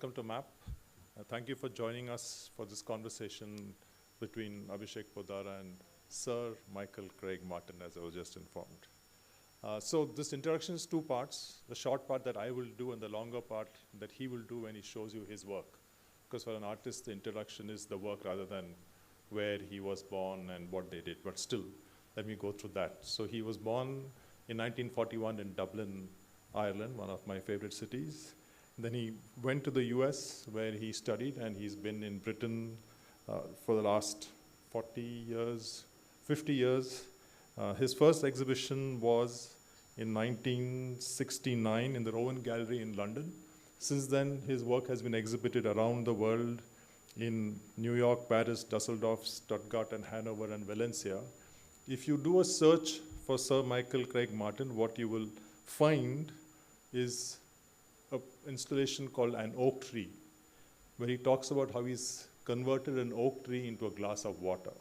Welcome to MAP. Thank you for joining us for this conversation between Abhishek Poddar and Sir Michael Craig Martin, as I was just informed. So this introduction is two parts, the short part that I will do and the longer part that he will do when he shows you his work. Because for an artist, the introduction is the work rather than where he was born and what they did. But still, let me go through that. So he was born in 1941 in Dublin, Ireland, one of my favorite cities. Then he went to the US where he studied, and he's been in Britain for the last 40 years, 50 years. His first exhibition was in 1969 in the Rowan Gallery in London. Since then, his work has been exhibited around the world in New York, Paris, Dusseldorf, Stuttgart, and Hanover, and Valencia. If you do a search for Sir Michael Craig Martin, what you will find is an installation called An Oak Tree, where he talks about how he's converted an oak tree into a glass of water.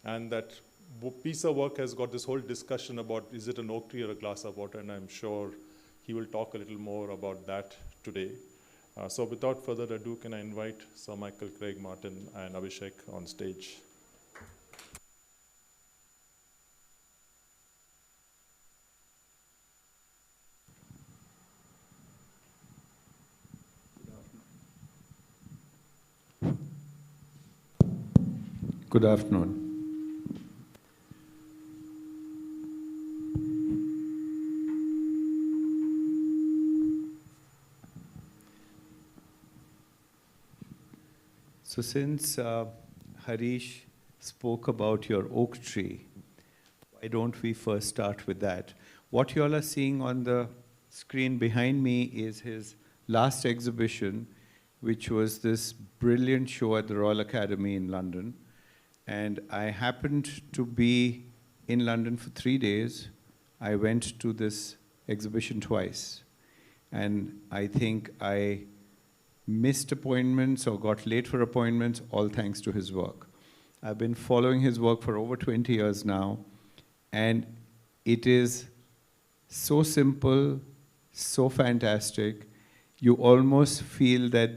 And that piece of work has got this whole discussion about, is it an oak tree or a glass of water? And I'm sure he will talk a little more about that today. So without further ado, can I invite Sir Michael Craig Martin and Abhishek on stage? Good afternoon. So since Harish spoke about your oak tree, why don't we first start with that? What you all are seeing on the screen behind me is his last exhibition, which was this brilliant show at the Royal Academy in London. And I happened to be in London for 3 days. I went to this exhibition twice. And I think I missed appointments or got late for appointments, all thanks to his work. I've been following his work for over 20 years now. And it is so simple, so fantastic. You almost feel that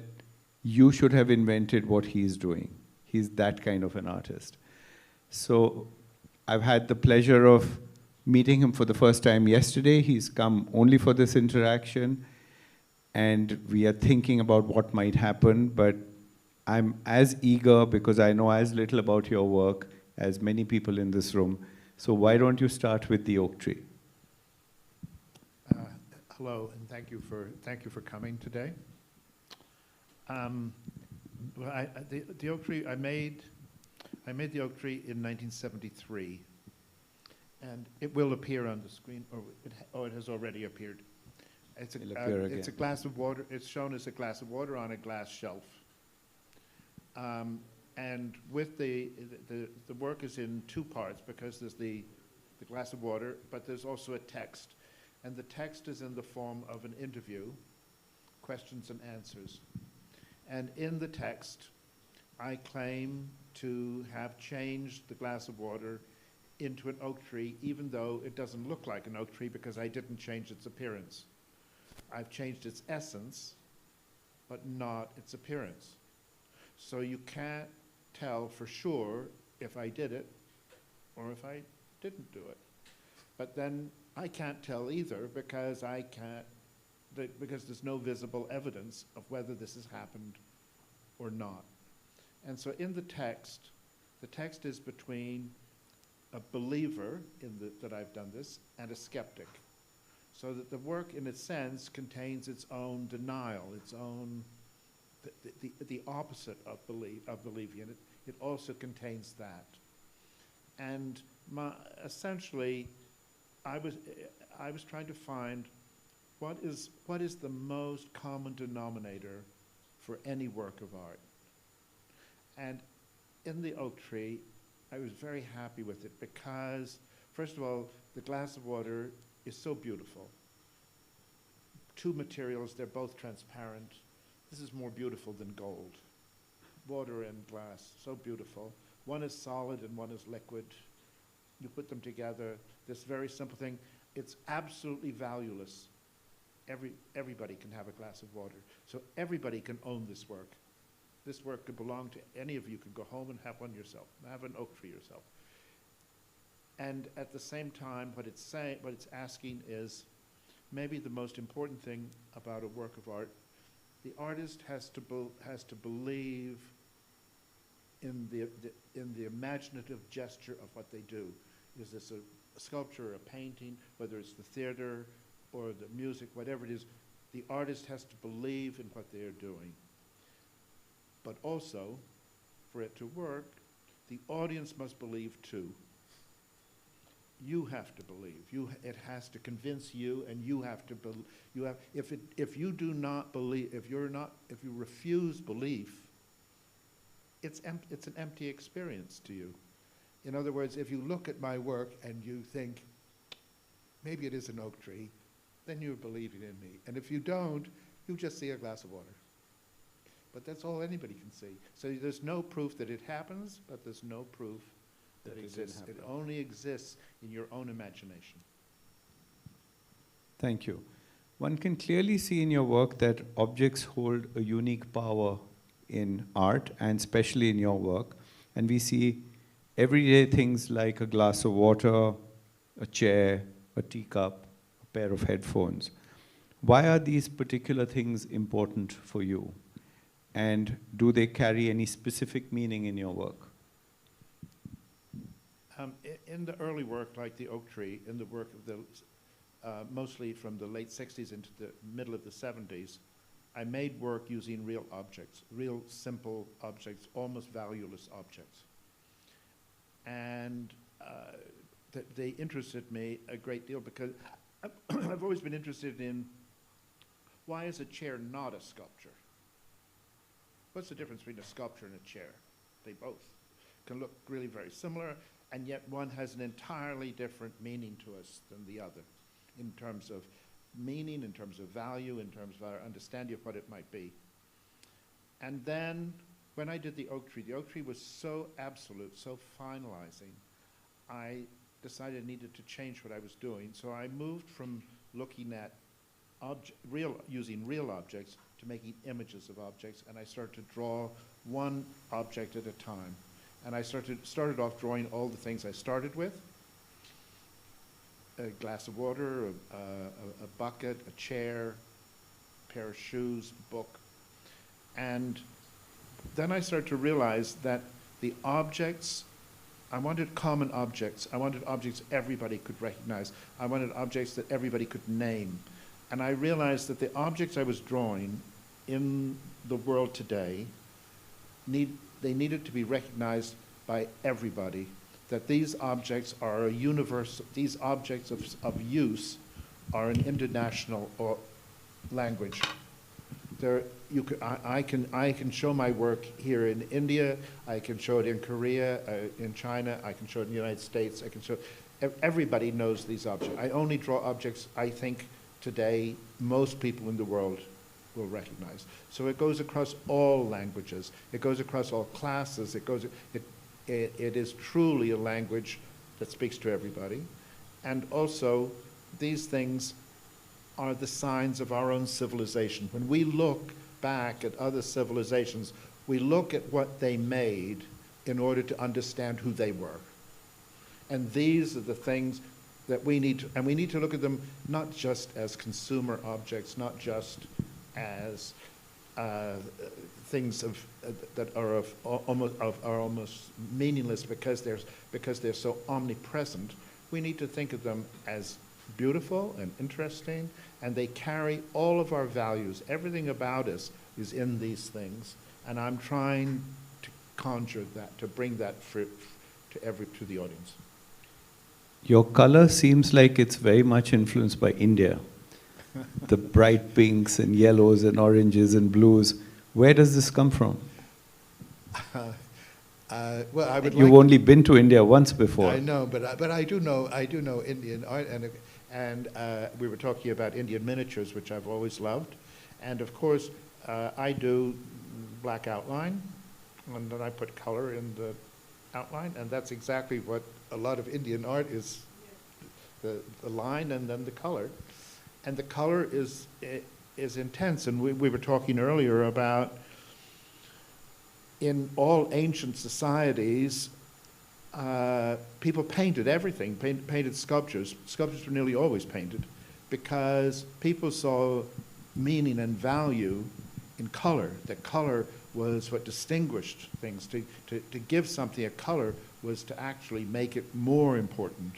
you should have invented what he's doing. He's that kind of an artist. So I've had the pleasure of meeting him for the first time yesterday. He's come only for this interaction, and we are thinking about what might happen, but I'm as eager because I know as little about your work as many people in this room. So why don't you start with the oak tree? Hello, and thank you for coming today. Well, the oak tree I made the oak tree in 1973, and it will appear on the screen, or it has already appeared. It's a glass of water. It's shown as a glass of water on a glass shelf, and with the work is in two parts because there's the glass of water, but there's also a text, and the text is in the form of an interview, questions and answers. And in the text, I claim to have changed the glass of water into an oak tree, even though it doesn't look like an oak tree because I didn't change its appearance. I've changed its essence, but not its appearance. So you can't tell for sure if I did it or if I didn't do it. But then I can't tell either because because there's no visible evidence of whether this has happened or not. And so in the text is between a believer that I've done this and a skeptic. So that the work in a sense contains its own denial, its own, the opposite of believing. And it also contains that. And essentially, I was trying to find what is the most common denominator for any work of art? And in the oak tree, I was very happy with it because, first of all, the glass of water is so beautiful. Two materials, they're both transparent. This is more beautiful than gold. Water and glass, so beautiful. One is solid and one is liquid. You put them together, this very simple thing, it's absolutely valueless everybody can have a glass of water. So everybody can own this work. This work could belong to any of you. Could go home and have one yourself, have an oak tree yourself. And at the same time, what it's asking is, maybe the most important thing about a work of art, the artist has to believe in the imaginative gesture of what they do. Is this a sculpture or a painting, whether it's the theater or the music, whatever it is, the artist has to believe in what they are doing. But also, for it to work, the audience must believe too. You have to believe. It has to convince you, and you have to believe. If you do not believe, if you refuse belief, it's an empty experience to you. In other words, if you look at my work and you think, maybe it is an oak tree, then you're believing in me. And if you don't, you just see a glass of water. But that's all anybody can see. So there's no proof that it happens, but there's no proof that it exists. It only exists in your own imagination. Thank you. One can clearly see in your work that objects hold a unique power in art, and especially in your work. And we see everyday things like a glass of water, a chair, a teacup, a pair of headphones. Why are these particular things important for you? And do they carry any specific meaning in your work? In the early work, like the oak tree, in the work of mostly from the late 60s into the middle of the 70s, I made work using real objects, real simple objects, almost valueless objects. And they interested me a great deal because I've always been interested in, why is a chair not a sculpture? What's the difference between a sculpture and a chair? They both can look really very similar, and yet one has an entirely different meaning to us than the other, in terms of meaning, in terms of value, in terms of our understanding of what it might be. And then, when I did the oak tree was so absolute, so finalizing, I decided I needed to change what I was doing. So I moved from looking at using real objects to making images of objects, and I started to draw one object at a time. And I started off drawing all the things I started with: a glass of water, a bucket, a chair, a pair of shoes, a book. And then I started to realize that the objects, I wanted common objects. I wanted objects everybody could recognize. I wanted objects that everybody could name. And I realized that the objects I was drawing in the world today, they needed to be recognized by everybody, that these objects are a universal, these objects of use are an international language. I can show my work here in India, I can show it in Korea, in China, I can show it in the United States, I can show, everybody knows these objects. I only draw objects I think today most people in the world will recognize. So it goes across all languages, it goes across all classes, it is truly a language that speaks to everybody. And also, these things are the signs of our own civilization. When we look back at other civilizations, we look at what they made in order to understand who they were. And these are the things that we need to, and we need to look at them not just as consumer objects, not just as things that are almost meaningless because they're so omnipresent. We need to think of them as beautiful and interesting, and they carry all of our values. Everything about us is in these things, and I'm trying to conjure that, to bring that to the audience. Your color seems like it's very much influenced by India. The bright pinks and yellows and oranges and blues. Where does this come from? Well, I would. You've only been to India once before. I know, but I do know Indian art, and we were talking about Indian miniatures, which I've always loved, and of course I do black outline, and then I put color in the outline, and that's exactly what a lot of Indian art is: the line and then the color. And the color is intense. And we were talking earlier about in all ancient societies, people painted everything, painted sculptures. Sculptures were nearly always painted because people saw meaning and value in color. That color was what distinguished things. To give something a color was to actually make it more important.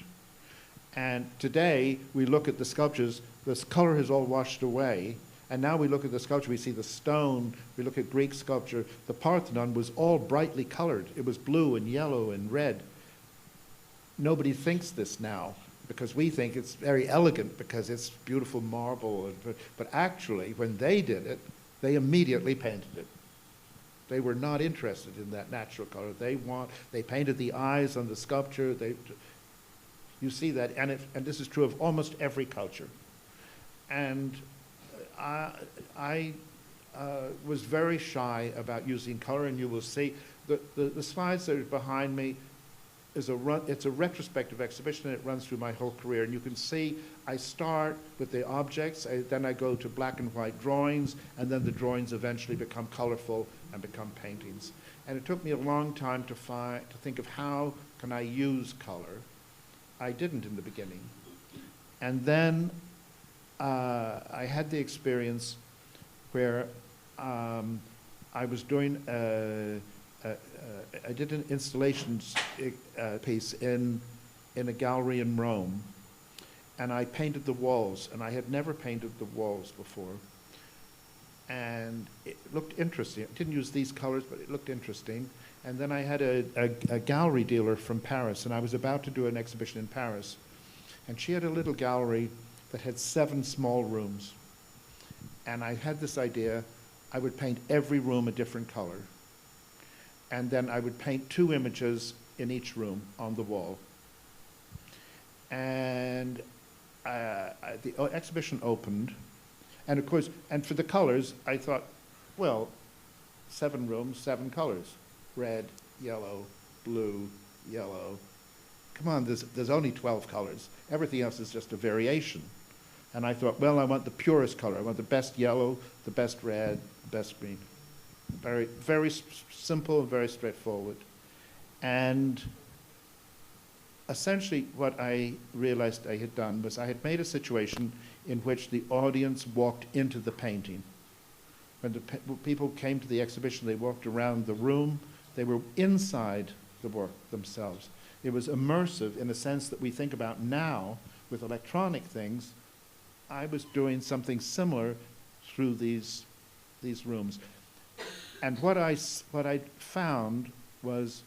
And today, we look at the sculptures, this color has all washed away, and now we look at the sculpture, we see the stone, we look at Greek sculpture. The Parthenon was all brightly colored. It was blue and yellow and red. Nobody thinks this now, because we think it's very elegant because it's beautiful marble. But actually, when they did it, they immediately painted it. They were not interested in that natural color. They painted the eyes on the sculpture. You see that, and this is true of almost every culture. And I was very shy about using color, and you will see the slides that are behind me it's a retrospective exhibition, and it runs through my whole career. And you can see I start with the objects, then I go to black and white drawings, and then the drawings eventually become colorful and become paintings. And it took me a long time to think of how can I use color. I didn't in the beginning. And then I had the experience where I was doing I did an installations piece in a gallery in Rome, and I painted the walls, and I had never painted the walls before. And it looked interesting. I didn't use these colors, but it looked interesting. And then I had a gallery dealer from Paris, and I was about to do an exhibition in Paris. And she had a little gallery that had 7 small rooms. And I had this idea, I would paint every room a different color. And then I would paint 2 images in each room on the wall. And the exhibition opened. And of course, and for the colors, I thought, well, 7 rooms, 7 colors. Red, yellow, blue, yellow. Come on, there's only 12 colors. Everything else is just a variation. And I thought, well, I want the purest color. I want the best yellow, the best red, the best green. Very, very simple, very straightforward. And essentially what I realized I had done was I had made a situation in which the audience walked into the painting. When people came to the exhibition, they walked around the room. They were inside the work themselves. It was immersive in a sense that we think about now with electronic things. I was doing something similar through these rooms. And what I found was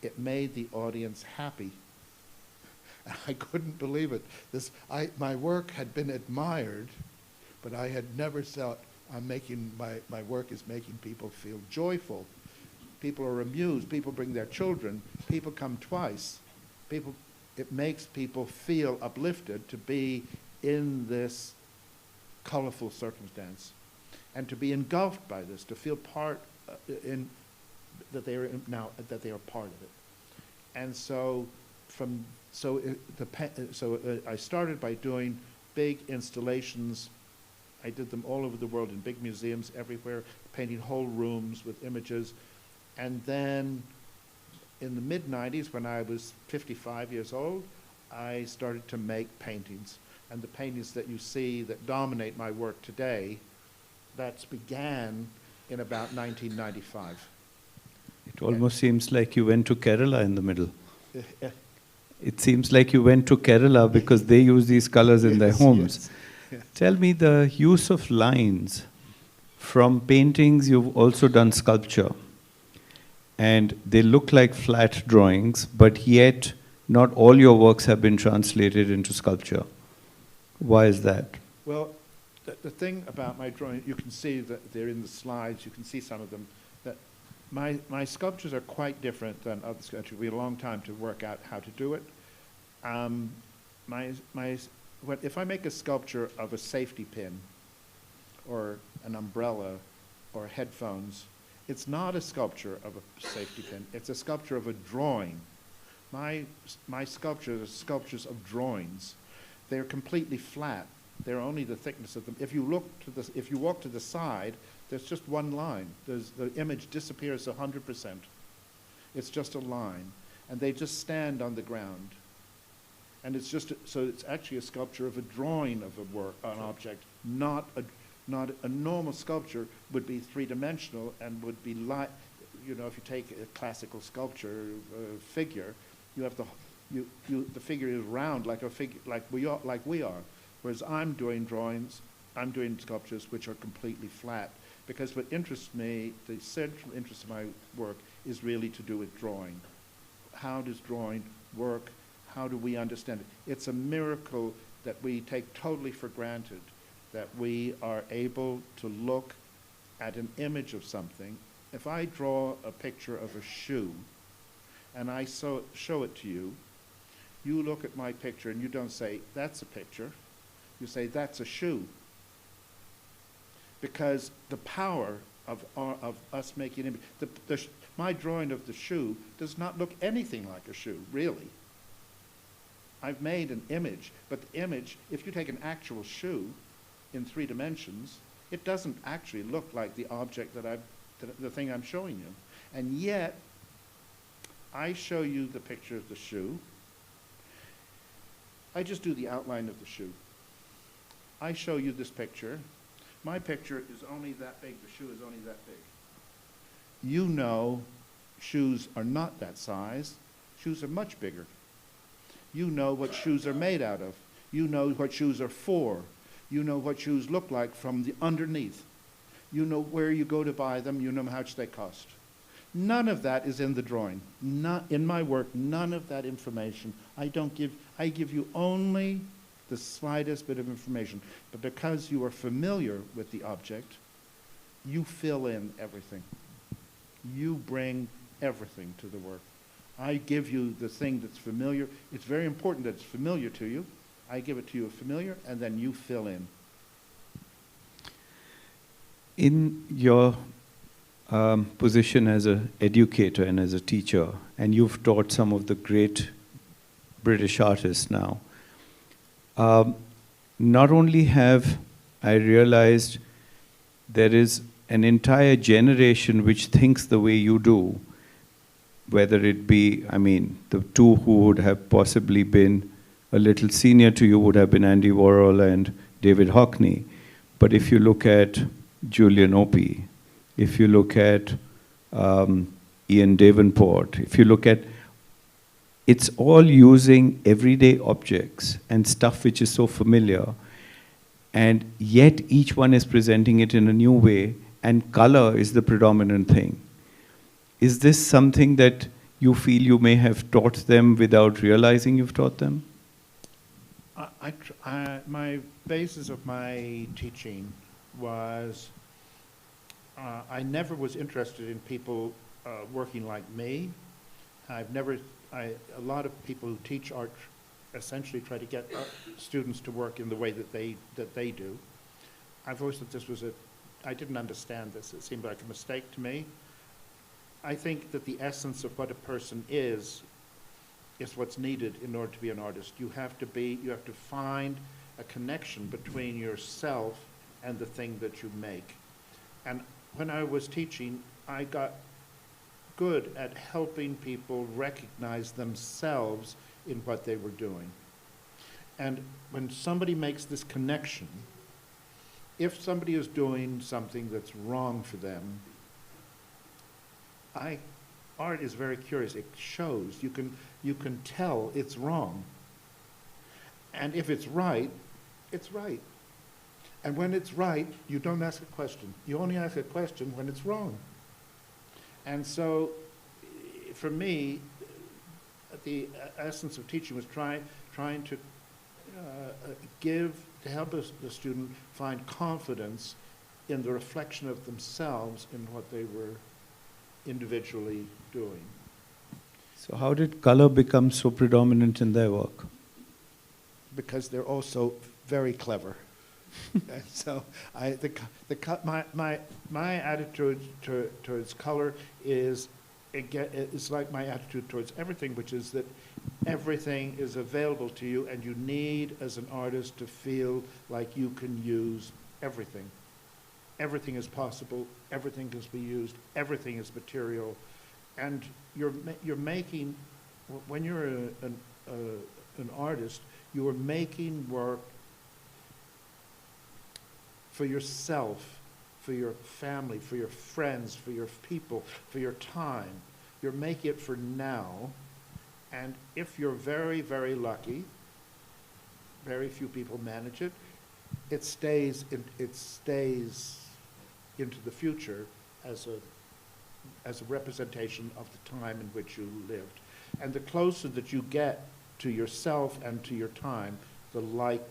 it made the audience happy. I couldn't believe it. My work had been admired, but I had never thought my work is making people feel joyful. People are amused. People bring their children. People come twice. It makes people feel uplifted to be in this colorful circumstance, and to be engulfed by this, to feel part that they are part of it. And so I started by doing big installations. I did them all over the world in big museums everywhere, painting whole rooms with images. And then in the mid-90s, when I was 55 years old, I started to make paintings. And the paintings that you see that dominate my work today, that began in about 1995. It almost seems like you went to Kerala in the middle. It seems like you went to Kerala because they use these colors in their homes. Yes. Tell me the use of lines. From paintings, you've also done sculpture. And they look like flat drawings, but yet not all your works have been translated into sculpture. Why is that? Well, the thing about my drawing, you can see that they're in the slides, you can see some of them, that my sculptures are quite different than other sculptures. We had a long time to work out how to do it. If I make a sculpture of a safety pin, or an umbrella, or headphones, it's not a sculpture of a safety pin, it's a sculpture of a drawing. My sculptures are sculptures of drawings. They're completely flat. They're only the thickness of them. If you look to the, if you walk to the side, there's just one line. The image disappears 100%. It's just a line. And they just stand on the ground. And it's just, so it's actually a sculpture of a drawing of a work, an object, not a normal sculpture would be three-dimensional and would be like, you know, if you take a classical sculpture figure, you have the figure is round like a figure, like we are. Whereas I'm doing drawings, I'm doing sculptures which are completely flat, because what interests me, the central interest of my work, is really to do with drawing. How does drawing work? How do we understand it? It's a miracle that we take totally for granted, that we are able to look at an image of something. If I draw a picture of a shoe and I show it to you, you look at my picture and you don't say, that's a picture. You say, that's a shoe. Because the power of us making an image, my drawing of the shoe does not look anything like a shoe, really. I've made an image, but the image, if you take an actual shoe in 3 dimensions, it doesn't actually look like the object that the thing I'm showing you. And yet, I show you the picture of the shoe. I just do the outline of the shoe. I show you this picture. My picture is only that big. The shoe is only that big. You know shoes are not that size. Shoes are much bigger. You know what shoes are made out of. You know what shoes are for. You know what shoes look like from the underneath. You know where you go to buy them. You know how much they cost. None of that is in the drawing. Not in my work, none of that information. I give you only the slightest bit of information. But because you are familiar with the object, you fill in everything. You bring everything to the work. I give you the thing that's familiar. It's very important that it's familiar to you. I give it to you familiar, and then you fill in. In your position as an educator and as a teacher, and you've taught some of the great British artists now, not only have I realized there is an entire generation which thinks the way you do, whether it be, I mean, the two who would have possibly been a little senior to you would have been Andy Warhol and David Hockney. But if you look at Julian Opie, if you look at Ian Davenport, if you look at, it's all using everyday objects and stuff which is so familiar, and yet each one is presenting it in a new way, and color is the predominant thing. Is this something that you feel you may have taught them without realizing you've taught them? My basis of my teaching was I never was interested in people working like me. A lot of people who teach art essentially try to get students to work in the way that they do. I've always thought this was I didn't understand this. It seemed like a mistake to me. I think that the essence of what a person is what's needed in order to be an artist. You have to find a connection between yourself and the thing that you make. And when I was teaching, I got good at helping people recognize themselves in what they were doing. And when somebody makes this connection, if somebody is doing something that's wrong for them, art is very curious. It shows. You can tell it's wrong. And if it's right, it's right. And when it's right, you don't ask a question. You only ask a question when it's wrong. And so, for me, the essence of teaching was trying to help the student find confidence in the reflection of themselves in what they were individually doing. So how did color become so predominant in their work? Because they're also very clever. And so my attitude towards color is it's like my attitude towards everything, which is that everything is available to you, and you need, as an artist, to feel like you can use everything. Everything is possible, everything can be used, everything is material, and you're making, when you're an artist, you are making work for yourself, for your family, for your friends, for your people, for your time. You're making it for now, and if you're very, very lucky, very few people manage it, it stays into the future as a representation of the time in which you lived. And the closer that you get to yourself and to your time, the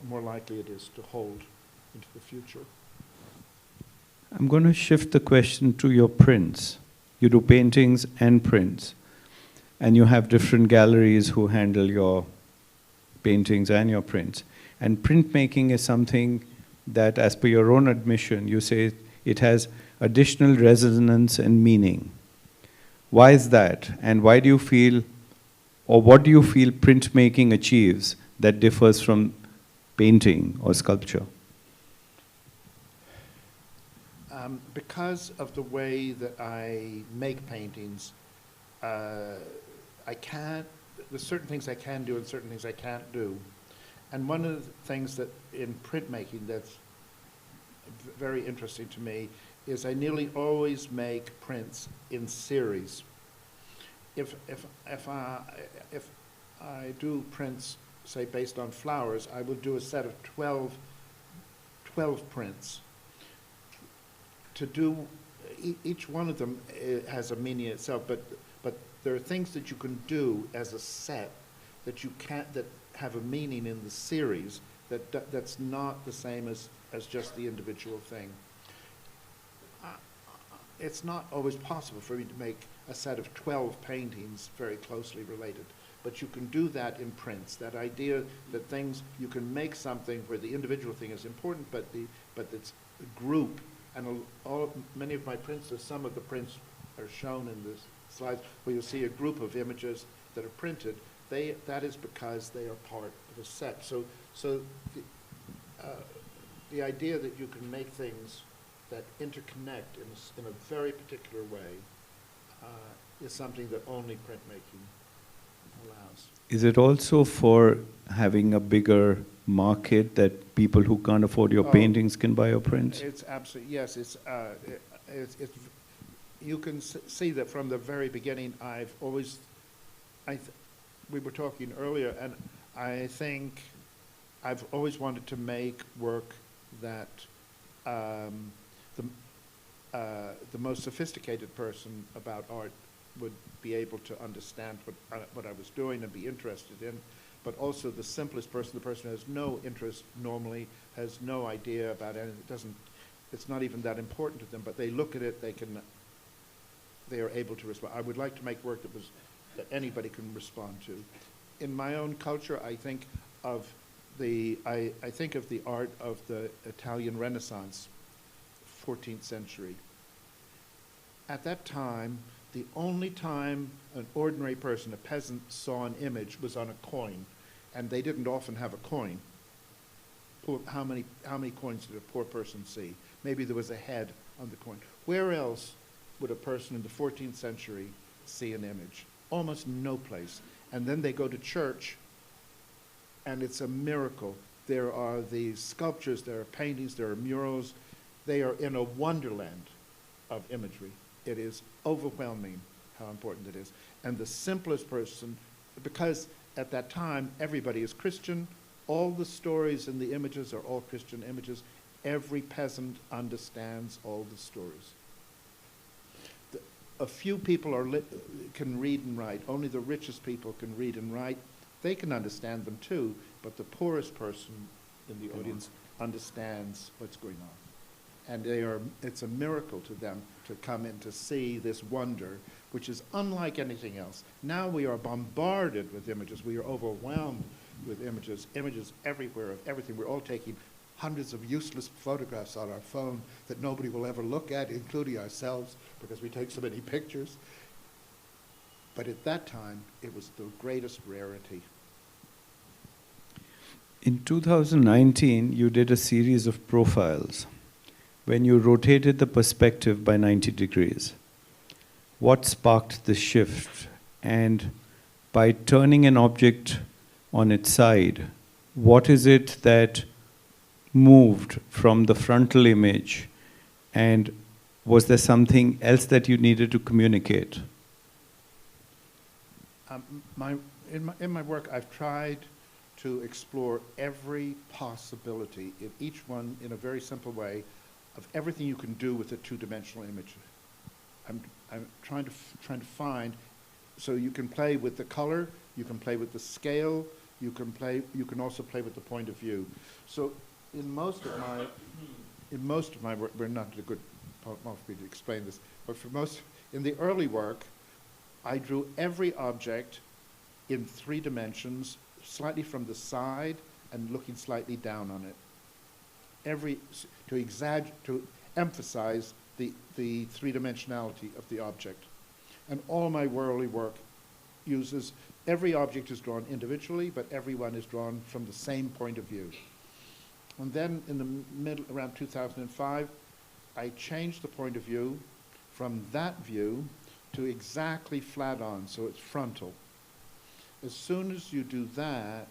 more likely it is to hold into the future. I'm going to shift the question to your prints. You do paintings and prints, and you have different galleries who handle your paintings and your prints. And printmaking is something that, as per your own admission, you say it has additional resonance and meaning. Why is that? And why do you feel, or what do you feel printmaking achieves that differs from painting or sculpture? Because of the way that I make paintings, there's certain things I can do and certain things I can't do. And one of the things that in printmaking that's very interesting to me is I nearly always make prints in series. If I do prints, say, based on flowers, I will do a set of 12 prints. To do, each one of them has a meaning itself, but there are things that you can do as a set that you can't, that have a meaning in the series that's not the same as just the individual thing. It's not always possible for me to make a set of 12 paintings very closely related, but you can do that in prints. That idea that things, you can make something where the individual thing is important, but it's a group. And many of my prints, some of the prints are shown in this slides, where you'll see a group of images that are printed. That is because they are part of a set. So the idea that you can make things that interconnect in a very particular way is something that only printmaking allows. Is it also for having a bigger market that people who can't afford your paintings can buy your prints? It's absolutely, yes. You can see that from the very beginning. We were talking earlier, and I think I've always wanted to make work that the most sophisticated person about art would be able to understand what I was doing and be interested in, but also the simplest person, the person who has no interest normally, has no idea about anything, it's not even that important to them, but they look at it, they are able to respond. I would like to make work that anybody can respond to. In my own culture, I think of the art of the Italian Renaissance, 14th century. At that time, the only time an ordinary person, a peasant, saw an image was on a coin, and they didn't often have a coin. How many coins did a poor person see? Maybe there was a head on the coin. Where else would a person in the 14th century see an image? Almost no place. And then they go to church, and it's a miracle. There are these sculptures, there are paintings, there are murals. They are in a wonderland of imagery. It is overwhelming how important it is. And the simplest person, because at that time everybody is Christian, all the stories in the images are all Christian images. Every peasant understands all the stories. A few people can read and write. Only the richest people can read and write. They can understand them too, but the poorest person in the audience understands what's going on. And it's a miracle to them to come in to see this wonder, which is unlike anything else. Now we are bombarded with images. We are overwhelmed with images everywhere of everything. We're all taking hundreds of useless photographs on our phone that nobody will ever look at, including ourselves, because we take so many pictures. But at that time, it was the greatest rarity. In 2019, you did a series of profiles when you rotated the perspective by 90 degrees. What sparked the shift? And by turning an object on its side, what is it that moved from the frontal image? And was there something else that you needed to communicate? In my work, I've tried to explore every possibility, in each one in a very simple way, of everything you can do with a two-dimensional image. I'm trying to find, so you can play with the color, you can play with the scale, you can also play with the point of view. So in most of my work, we're not a good moment for me to explain this, but in the early work, I drew every object in 3 dimensions, slightly from the side and looking slightly down on it. To emphasize the three-dimensionality of the object. And all my early work uses, every object is drawn individually, but everyone is drawn from the same point of view. And then in the middle, around 2005, I changed the point of view from that view to exactly flat on, so it's frontal. As soon as you do that,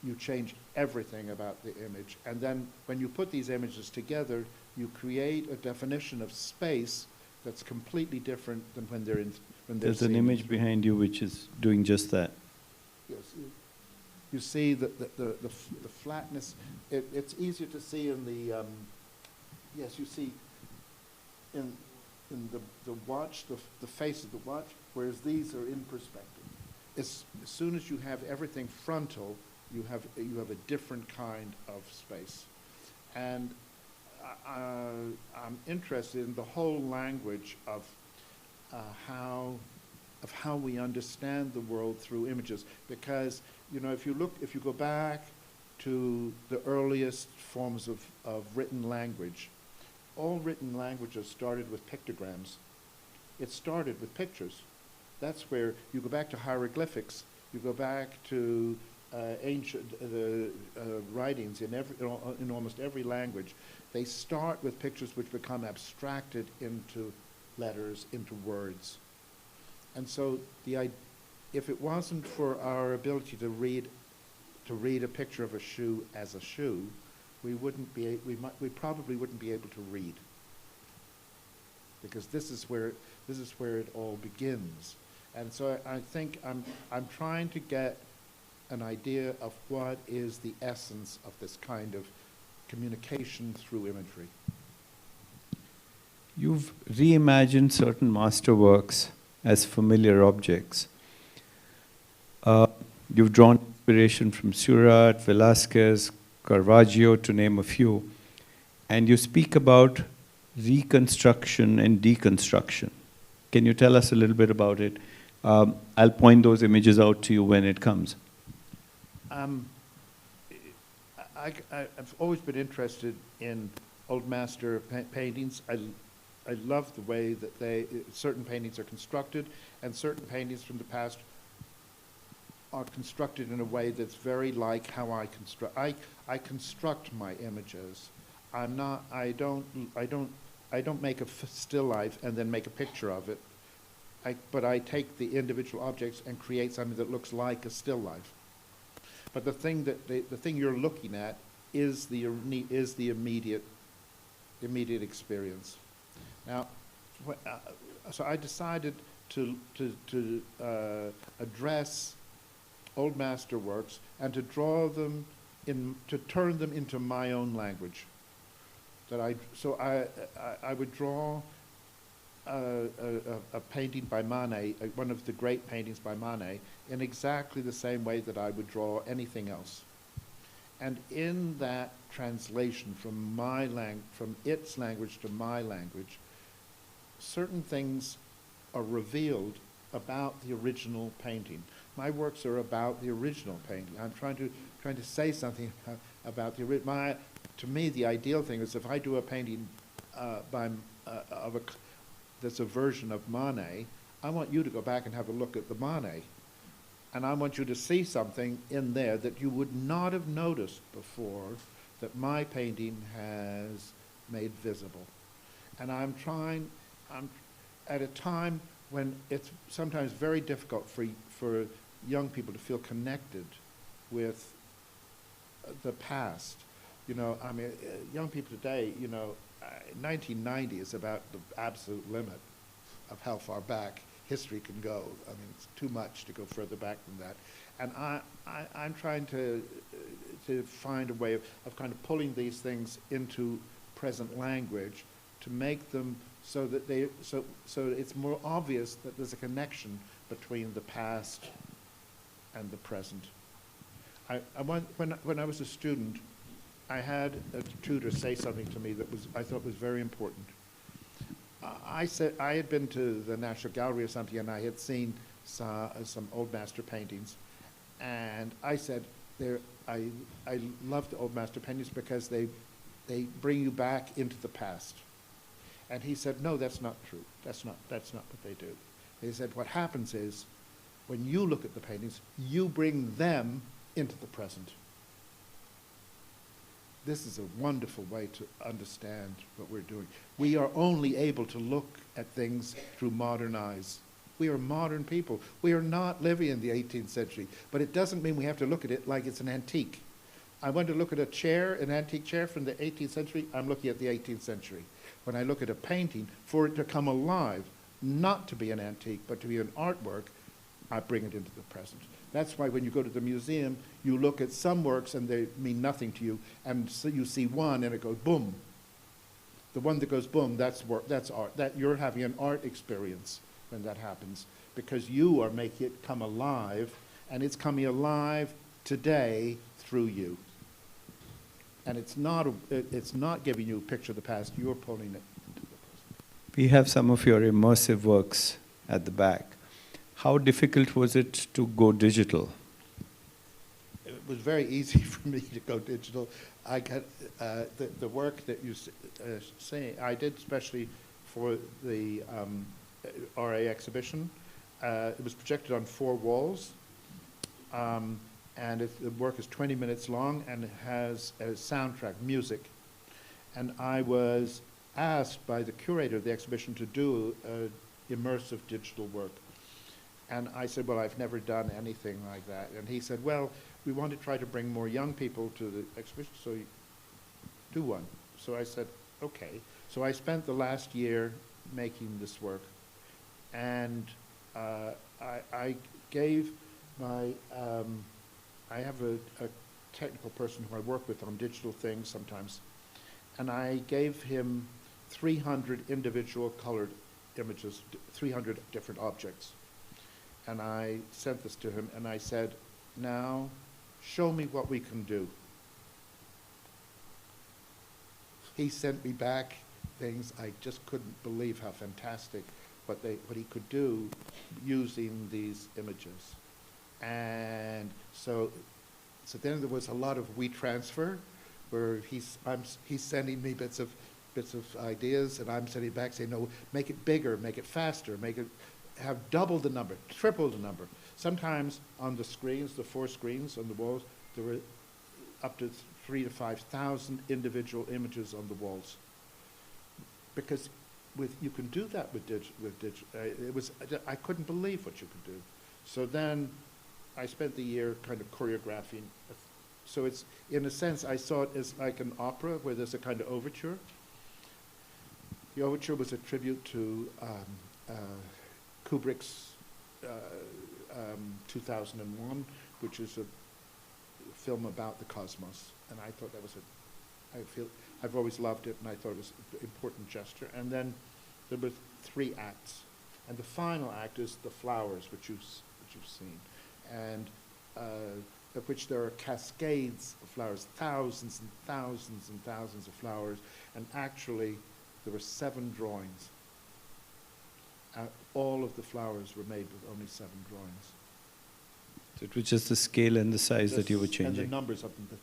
you change everything about the image. And then when you put these images together, you create a definition of space that's completely different than when they're in. There's an image behind you which is doing just that. Yes, you see the flatness. It's easier to see in the. Yes, you see in the watch, the face of the watch, whereas these are in perspective. As soon as you have everything frontal, you have a different kind of space, and I'm interested in the whole language of how we understand the world through images. Because if you go back to the earliest forms of written language, all written languages started with pictograms. It started with pictures. That's where you go back to hieroglyphics. You go back to ancient writings in almost every language. They start with pictures which become abstracted into letters, into words. And so if it wasn't for our ability to read a picture of a shoe as a shoe, we probably wouldn't be able to read, because this is where it all begins. And so I think I'm trying to get an idea of what is the essence of this kind of communication through imagery. You've reimagined certain masterworks as familiar objects. You've drawn inspiration from Seurat, Velázquez, Caravaggio, to name a few. And you speak about reconstruction and deconstruction. Can you tell us a little bit about it? I'll point those images out to you when it comes. I've always been interested in old master paintings. I love the way that certain paintings are constructed, and certain paintings from the past are constructed in a way that's very like how I construct. I construct my images. I don't make a still life and then make a picture of it. But I take the individual objects and create something that looks like a still life. But the thing you're looking at is the immediate experience. Now, so I decided to address old master works and to draw them to turn them into my own language. So I would draw a painting by Manet, one of the great paintings by Manet, in exactly the same way that I would draw anything else. And in that translation from its language to my language, certain things are revealed about the original painting. My works are about the original painting. I'm trying to say something about the original. To me, the ideal thing is if I do a painting that's a version of Manet, I want you to go back and have a look at the Monet. And I want you to see something in there that you would not have noticed before that my painting has made visible. And I'm at a time when it's sometimes very difficult for young people to feel connected with the past. You know, I mean, young people today, you know, 1990 is about the absolute limit of how far back history can go. I mean, it's too much to go further back than that. And I'm trying to find a way of kind of pulling these things into present language to make them so that it's more obvious that there's a connection between the past and the present. When I was a student, I had a tutor say something to me that I thought was very important. I said I had been to the National Gallery or something, and I had seen some old master paintings, and I said, I love the old master paintings because they bring you back into the past. And he said, no, that's not true. That's not what they do. He said, what happens is, when you look at the paintings, you bring them into the present. This is a wonderful way to understand what we're doing. We are only able to look at things through modern eyes. We are modern people. We are not living in the 18th century, but it doesn't mean we have to look at it like it's an antique. I want to look at a chair, an antique chair from the 18th century, I'm looking at the 18th century. When I look at a painting, for it to come alive, not to be an antique, but to be an artwork, I bring it into the present. That's why when you go to the museum, you look at some works and they mean nothing to you, and so you see one and it goes boom. The one that goes boom, that's art. You're having an art experience when that happens, because you are making it come alive, and it's coming alive today through you. And it's not giving you a picture of the past, you're pulling it into the present. We have some of your immersive works at the back. How difficult was it to go digital? It was very easy for me to go digital. I got the work that you say I did, especially for the RA exhibition. It was projected on 4 walls, and the work is 20 minutes long, and it has a soundtrack, music. And I was asked by the curator of the exhibition to do immersive digital work. And I said, well, I've never done anything like that. And he said, well, we want to try to bring more young people to the exhibition, so you do one. So I said, okay. So I spent the last year making this work. And I gave my, I have a technical person who I work with on digital things sometimes. And I gave him 300 individual colored images, 300 different objects. And I sent this to him, and I said, now, show me what we can do. He sent me back things I just couldn't believe how fantastic what he could do using these images. And so then there was a lot of WeTransfer, where he's sending me bits of ideas, and I'm sending back saying, no, make it bigger, make it faster, make it have double the number, triple the number. Sometimes on the screens, the 4 screens on the walls, there were up to 3,000 to 5,000 individual images on the walls. Because you can do that with digital. I couldn't believe what you could do. So then I spent the year kind of choreographing. So it's, in a sense, I saw it as like an opera where there's a kind of overture. The overture was a tribute to Kubrick's 2001, which is a film about the cosmos. And I thought that was I've always loved it, and I thought it was an important gesture. And then there were 3 acts. And the final act is the flowers, which you've seen. And of which there are cascades of flowers, thousands and thousands and thousands of flowers. And actually, there were 7 drawings. All of the flowers were made with only 7 drawings. So it was just the scale and the size that you were changing. And the numbers of them, the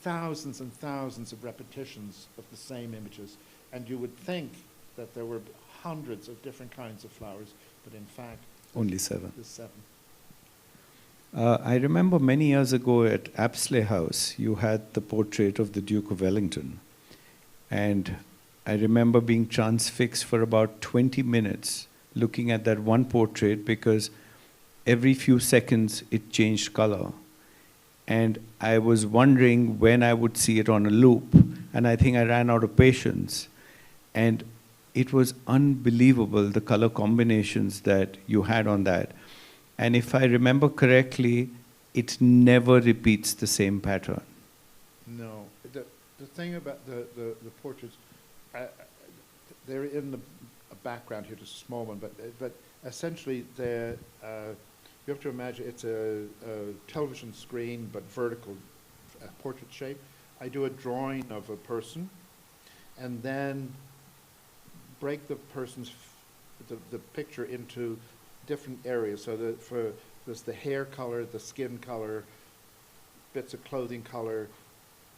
thousands and thousands of repetitions of the same images. And you would think that there were hundreds of different kinds of flowers, but in fact, Only 7. there's 7. I remember many years ago at Apsley House, you had the portrait of the Duke of Wellington. And I remember being transfixed for about 20 minutes looking at that one portrait, because every few seconds it changed color. And I was wondering when I would see it on a loop. And I think I ran out of patience. And it was unbelievable, the color combinations that you had on that. And if I remember correctly, it never repeats the same pattern. No, the thing about the portraits, they're in the background here, just a small one, but essentially they're, you have to imagine it's a television screen, but vertical portrait shape. I do a drawing of a person, and then break the person's, the picture into different areas. So there's the hair color, the skin color, bits of clothing color.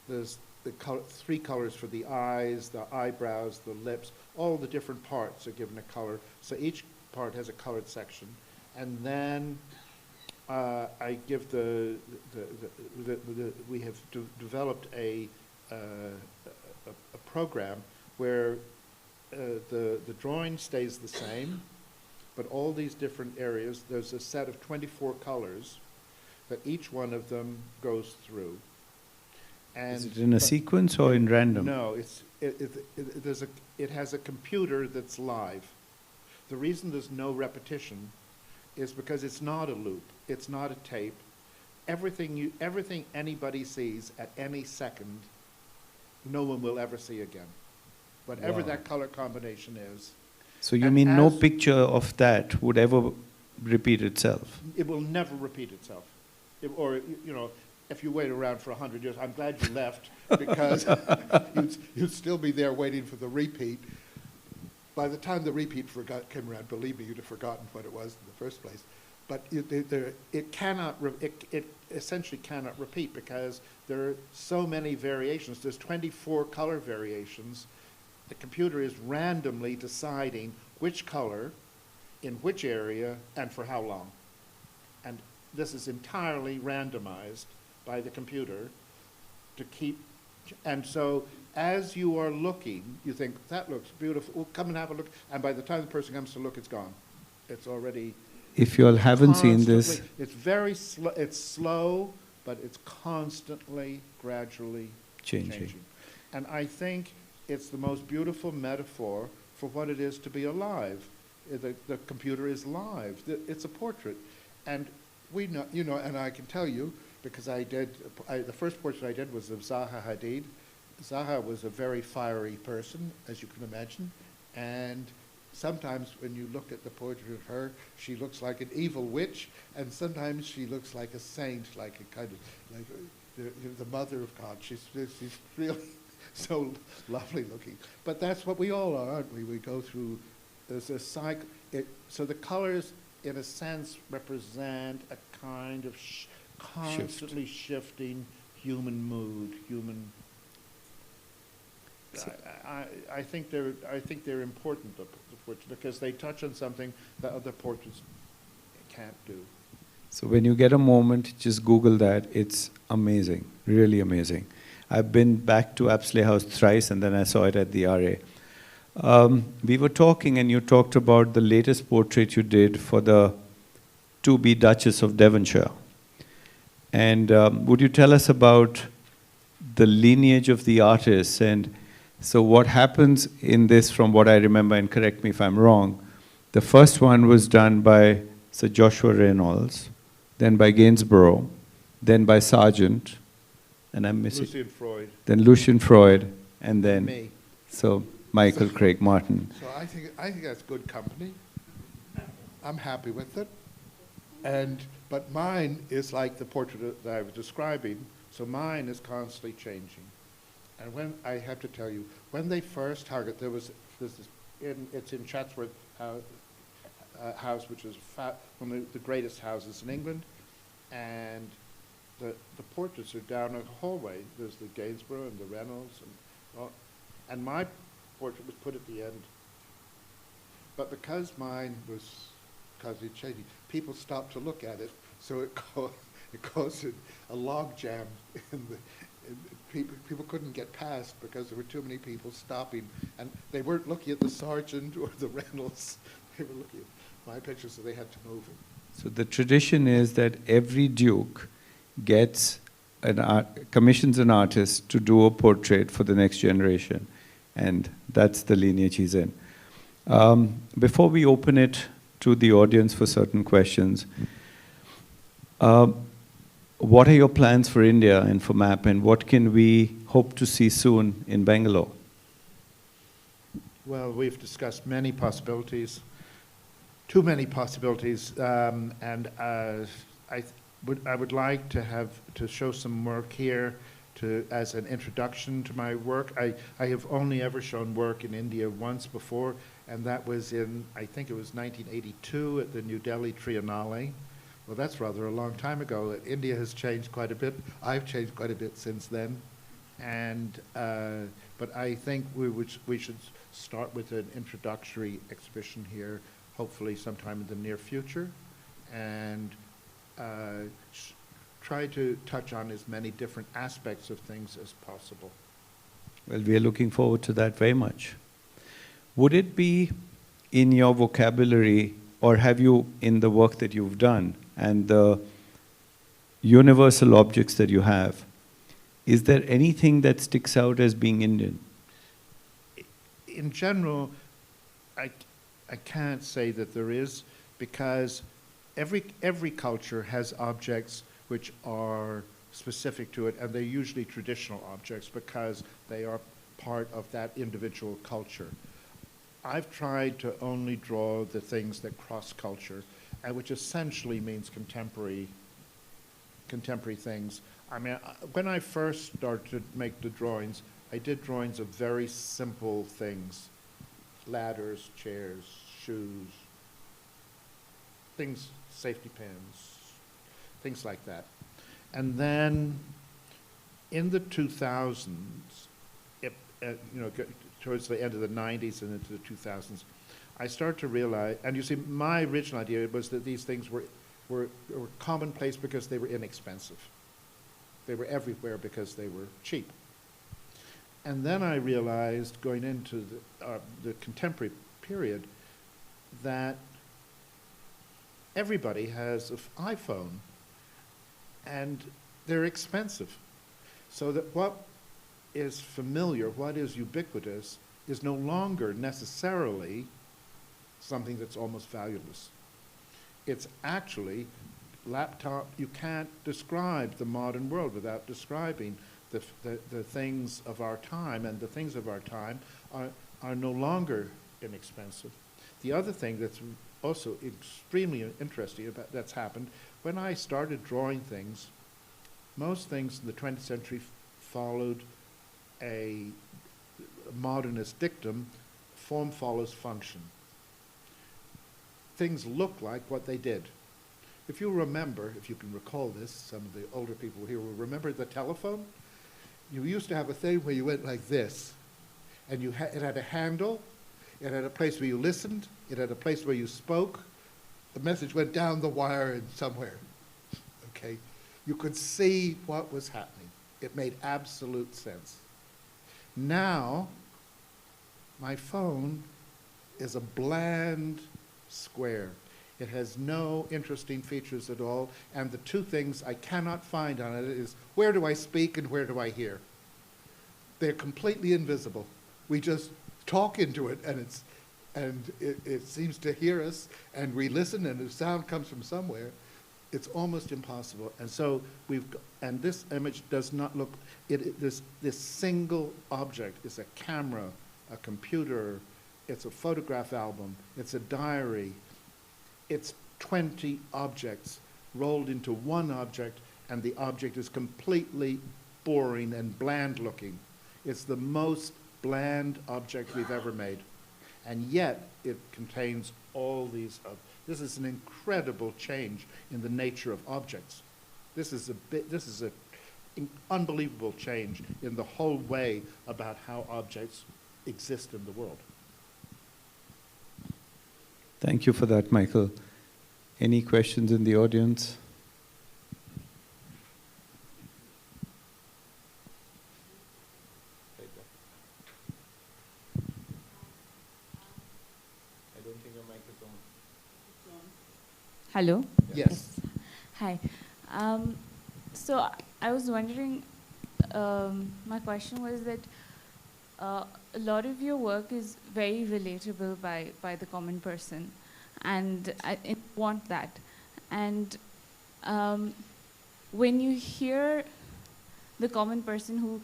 There's the 3 colors for the eyes, the eyebrows, the lips. All the different parts are given a color. So each part has a colored section. And then I give we have developed a program where the drawing stays the same, but all these different areas, there's a set of 24 colors that each one of them goes through. And Is it in a sequence or in random? No, it has a computer that's live. The reason there's no repetition is because it's not a loop, it's not a tape. Everything anybody sees at any second, no one will ever see again. Whatever Wow. that color combination is. So you And mean no as- picture of that would ever repeat itself? It will never repeat itself. If you wait around for 100 years, I'm glad you left, because you'd still be there waiting for the repeat. By the time the repeat came around, believe me, you'd have forgotten what it was in the first place. But it essentially cannot repeat, because there are so many variations. There's 24 color variations. The computer is randomly deciding which color, in which area, and for how long. And this is entirely randomized by the computer to keep, and so as you are looking, you think, that looks beautiful, well, come and have a look, and by the time the person comes to look, it's gone. It's already If you all haven't seen this, constantly, it's very slow, it's slow, but it's constantly, gradually changing. And I think it's the most beautiful metaphor for what it is to be alive. The computer is live. It's a portrait. And we know, and I can tell you, because the first portrait I did was of Zaha Hadid. Zaha was a very fiery person, as you can imagine, and sometimes when you look at the portrait of her, she looks like an evil witch, and sometimes she looks like a saint, like a kind of, like the mother of God. She's really so lovely looking. But that's what we all are, aren't we? We go through, there's a cycle. So the colors, in a sense, represent a kind of constantly shifting human mood, human. I think they're important, because they touch on something that other portraits can't do. so when you get a moment, just Google that. It's amazing, really amazing. I've been back to Apsley House thrice, and then I saw it at the RA. We were talking, and you talked about the latest portrait you did for the to-be Duchess of Devonshire. And would you tell us about the lineage of the artists? And so what happens in this, from what I remember, and correct me if I'm wrong, the first one was done by Sir Joshua Reynolds, then by Gainsborough, then by Sargent, and I'm missing... Lucian Freud. Then Lucian Freud, and then... Me. So Michael Craig Martin. So I think that's good company. I'm happy with it. But mine is like the portrait that I was describing, so mine is constantly changing. And when, I have to tell you, when they first target, it's in Chatsworth House, which is one of the greatest houses in England, and the portraits are down a hallway. There's the Gainsborough and the Reynolds, and my portrait was put at the end. But because mine was constantly changing, people stopped to look at it, so it caused a log jam in the. People couldn't get past because there were too many people stopping, and they weren't looking at the sergeant or the Reynolds. They were looking at my picture, so they had to move it. So the tradition is that every duke gets commissions an artist to do a portrait for the next generation, and that's the lineage he's in. Before we open it to the audience for certain questions, what are your plans for India and for MAP, and what can we hope to see soon in Bangalore? Well, we've discussed many possibilities, too many possibilities, and I would like to show some work here as an introduction to my work. I have only ever shown work in India once before, and that was in, I think it was 1982 at the New Delhi Triennale. Well, that's rather a long time ago. India has changed quite a bit. I've changed quite a bit since then. And, but I think we should start with an introductory exhibition here, hopefully sometime in the near future, and try to touch on as many different aspects of things as possible. Well, we are looking forward to that very much. Would it be in your vocabulary, or have you, in the work that you've done and the universal objects that you have, is there anything that sticks out as being Indian? In general, I can't say that there is, because every culture has objects which are specific to it, and they're usually traditional objects because they are part of that individual culture. I've tried to only draw the things that cross culture, which essentially means contemporary things. I mean, when I first started to make the drawings, I did drawings of very simple things: ladders, chairs, shoes, things, safety pins, things like that. And then in the 2000s, towards the end of the 90s and into the 2000s, I started to realize, and you see, my original idea was that these things were commonplace because they were inexpensive. They were everywhere because they were cheap. And then I realized, going into the contemporary period, that everybody has an iPhone, and they're expensive. So that what is familiar, what is ubiquitous, is no longer necessarily something that's almost valueless. It's actually laptop. You can't describe the modern world without describing the things of our time, and the things of our time are no longer inexpensive. The other thing that's also extremely interesting that's happened, when I started drawing things, most things in the 20th century followed a modernist dictum: form follows function. Things look like what they did. If you remember, if you can recall this, some of the older people here will remember the telephone. You used to have a thing where you went like this, and it had a handle, it had a place where you listened, it had a place where you spoke. The message went down the wire and somewhere, okay? You could see what was happening. It made absolute sense. Now, my phone is a bland square. It has no interesting features at all, and the two things I cannot find on it is, where do I speak and where do I hear? They're completely invisible. We just talk into it, and it seems to hear us, and we listen, and the sound comes from somewhere. It's almost impossible. And so and this image does not look, this single object is a camera, a computer, it's a photograph album, it's a diary, it's 20 objects rolled into one object, and the object is completely boring and bland looking. It's the most bland object we've ever made. And yet it contains all these. This is an incredible change in the nature of objects. This is an unbelievable change in the whole way about how objects exist in the world. Thank you for that, Michael. Any questions in the audience? I don't think your mic is on. Hello? Yes. Hi. So I was wondering, my question was that a lot of your work is very relatable by the common person, and I want that. And when you hear the common person who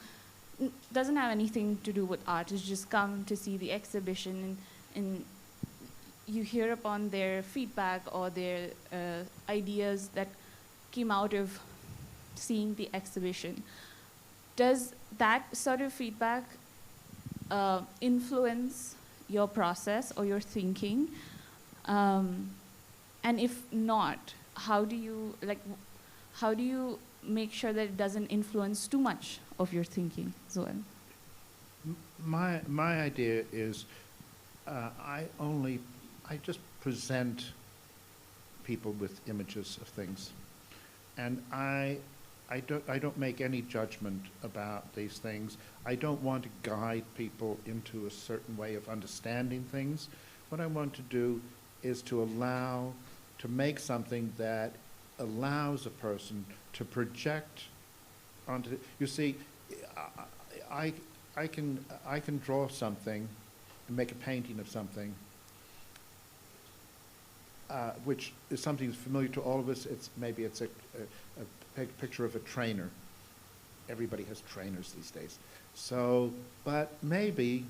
doesn't have anything to do with art, has just come to see the exhibition, and you hear upon their feedback or their ideas that came out of seeing the exhibition, does that sort of feedback influence your process or your thinking? And if not, how do you make sure that it doesn't influence too much of your thinking as well? My idea is I just present people with images of things, and I don't make any judgment about these things. I don't want to guide people into a certain way of understanding things. What I want to do is to make something that allows a person to project onto. You see, I can draw something and make a painting of something, which is something that's familiar to all of us. Maybe it's a picture of a trainer. Everybody has trainers these days. So, but maybe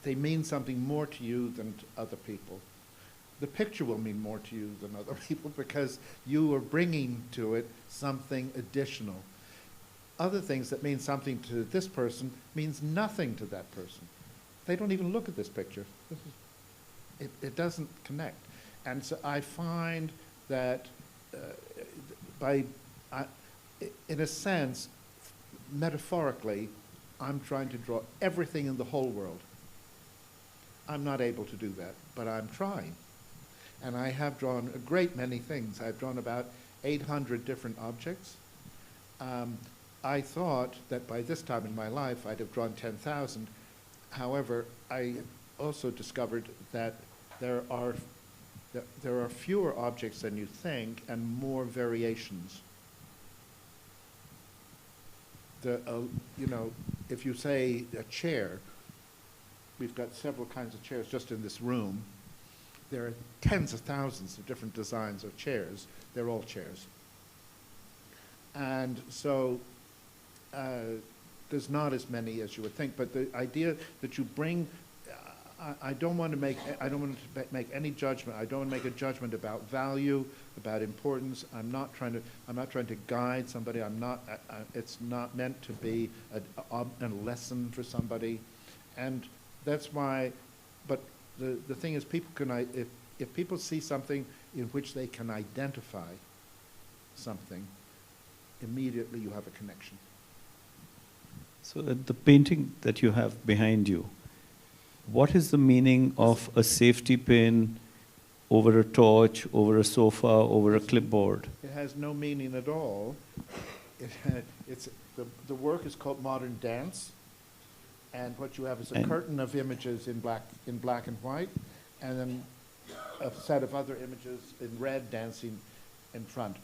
they mean something more to you than to other people. The picture will mean more to you than other people because you are bringing to it something additional. Other things that mean something to this person means nothing to that person. They don't even look at this picture. It doesn't connect. And so I find that in a sense, metaphorically, I'm trying to draw everything in the whole world. I'm not able to do that, but I'm trying. And I have drawn a great many things. I've drawn about 800 different objects. I thought that by this time in my life I'd have drawn 10,000. However, I also discovered that there are fewer objects than you think and more variations. You know, if you say a chair, we've got several kinds of chairs just in this room. There are tens of thousands of different designs of chairs. They're all chairs. And so there's not as many as you would think, but the idea that you bring, I don't want to make any judgment. I don't want to make a judgment about value, about importance. I'm not trying to guide somebody. It's not meant to be a lesson for somebody, and that's why. But the thing is, people can if people see something in which they can identify something, immediately you have a connection. So the painting that you have behind you, what is the meaning of a safety pin over a torch, over a sofa, over a clipboard? It has no meaning at all. The work is called Modern Dance, and what you have is a curtain of images in black and white, and then a set of other images in red dancing in front.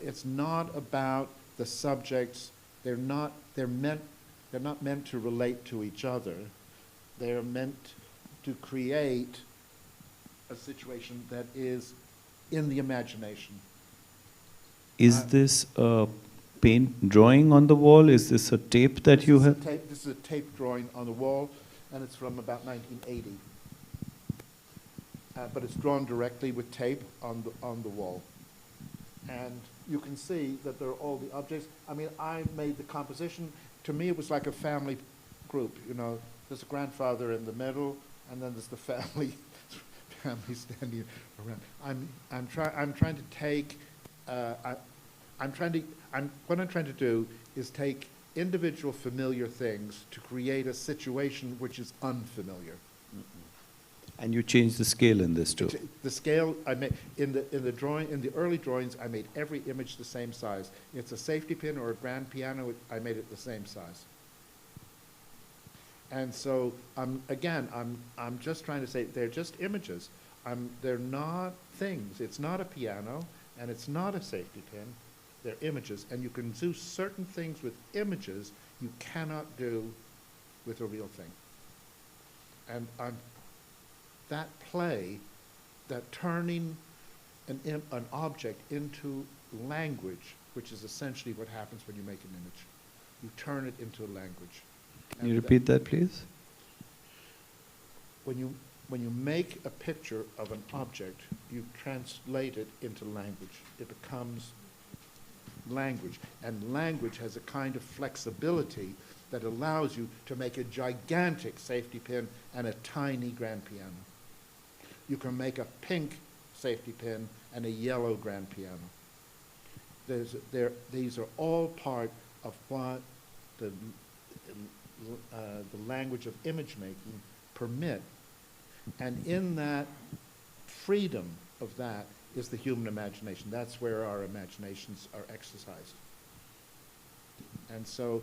It's not about the subjects. They're not meant to relate to each other. They're meant to create a situation that is in the imagination. Is this a paint drawing on the wall? Is this a tape that you have? This is a tape drawing on the wall, and it's from about 1980. But it's drawn directly with tape on the wall. And you can see that there are all the objects. I mean, I made the composition. To me, it was like a family group. You know, there's a grandfather in the middle, and then there's the family standing around. I'm trying to take. What I'm trying to do is take individual familiar things to create a situation which is unfamiliar. And you changed the scale in this too. The scale I made in the drawing, in the early drawings, I made every image the same size. It's a safety pin or a grand piano, I made it the same size. And so I'm just trying to say they're just images. They're not things. It's not a piano and it's not a safety pin. They're images, and you can do certain things with images you cannot do with a real thing. And that play, that turning an object into language, which is essentially what happens when you make an image. You turn it into a language. Can you repeat that, please? When you make a picture of an object, you translate it into language. It becomes language. And language has a kind of flexibility that allows you to make a gigantic safety pin and a tiny grand piano. You can make a pink safety pin and a yellow grand piano. These are all part of what the language of image making permit. And in that freedom of that is the human imagination. That's where our imaginations are exercised. And so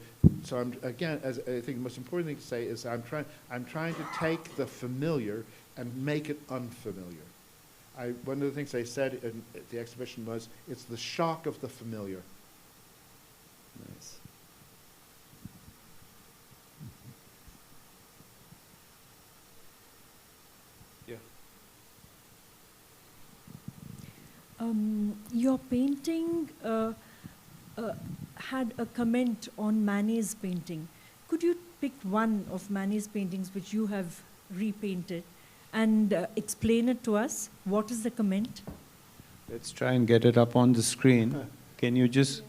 I'm, again, as I think the most important thing to say is I'm trying to take the familiar and make it unfamiliar. One of the things I said at the exhibition was, it's the shock of the familiar. Nice. Your painting had a comment on Manet's painting. Could you pick one of Manet's paintings which you have repainted and explain it to us? What is the comment? Let's try and get it up on the screen. Can you just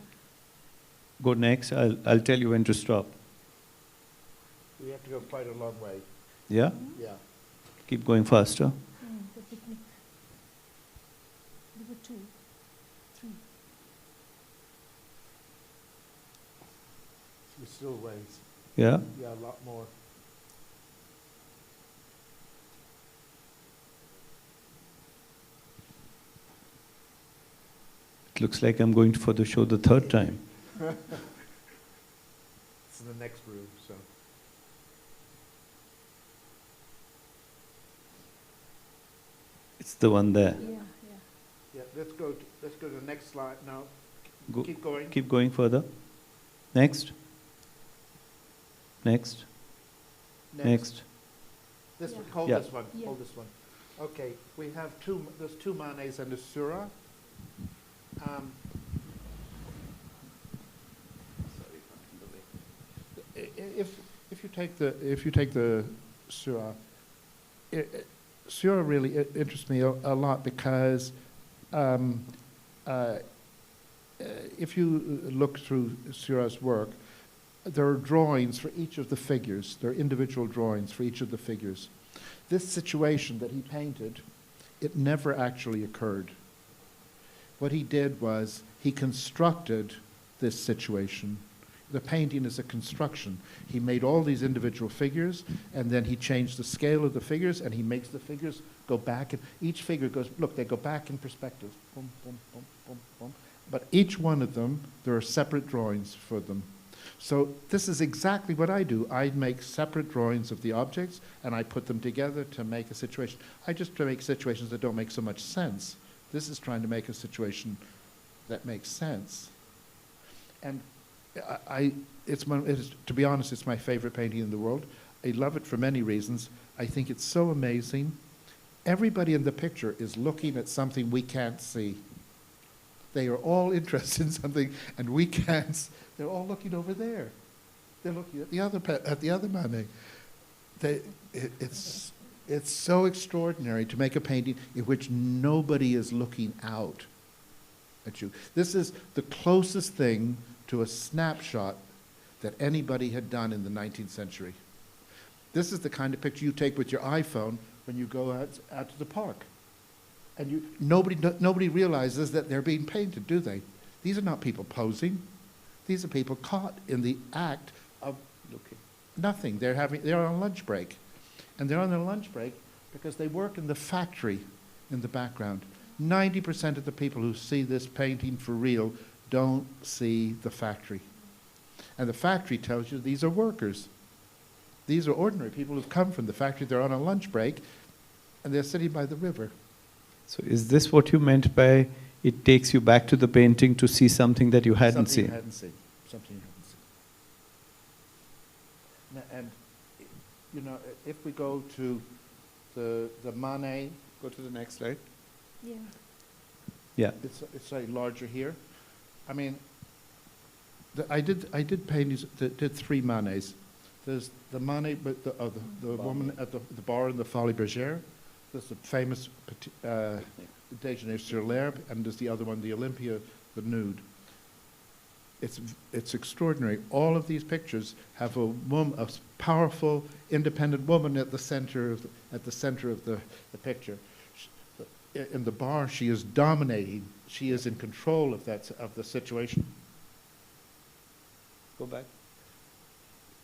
go next? I'll tell you when to stop. We have to go quite a long way. Yeah? Yeah. Keep going faster. The picnic. There were 2, 3. We still ways. Yeah? Yeah, a lot more. It looks like I'm going for the show the third time. It's in the next room, so. It's the one there. Yeah, let's go to the next slide now. Go, Keep going. keep going further. Next. Next. Next. This Yeah. one, hold Yeah. this one, Yeah. hold this one. Okay, we have there's 2 Manets and a Seurat. If you take the Seurat, Seurat really interests me a lot because if you look through Seurat's work, there are drawings for each of the figures. There are individual drawings for each of the figures. This situation that he painted, it never actually occurred. What he did was he constructed this situation. The painting is a construction. He made all these individual figures, and then he changed the scale of the figures, and he makes the figures go back. And each figure goes, look, they go back in perspective. Boom, boom, boom, boom, boom. But each one of them, there are separate drawings for them. So this is exactly what I do. I make separate drawings of the objects, and I put them together to make a situation. I just try to make situations that don't make so much sense. This is trying to make a situation that makes sense. And to be honest, it's my favorite painting in the world. I love it for many reasons. I think it's so amazing. Everybody in the picture is looking at something we can't see. They are all interested in something, and we can't. They're all looking over there. They're looking at the other Manet. It's so extraordinary to make a painting in which nobody is looking out at you. This is the closest thing to a snapshot that anybody had done in the 19th century. This is the kind of picture you take with your iPhone when you go out to the park. And nobody realizes that they're being painted, do they? These are not people posing. These are people caught in the act of nothing. They're on lunch break. And they're on their lunch break because they work in the factory in the background. 90% of the people who see this painting for real don't see the factory. And the factory tells you these are workers. These are ordinary people who've come from the factory. They're on a lunch break, and they're sitting by the river. So is this what you meant by it takes you back to the painting to see something that you hadn't Something seen? you hadn't seen. Something you hadn't seen. And, you know, if we go to the Manet, go to the next slide. Yeah. Yeah. It's like larger here. I mean, I did paintings that did 3 Manets. There's the Manet, but the woman at the bar in the Folie Bergère. There's the famous Déjeuner sur l'herbe, and there's the other one, the Olympia, the nude. It's extraordinary. All of these pictures have a woman, a powerful, independent woman at the center of the picture. In the bar, she is dominating. She is in control of the situation. Go back.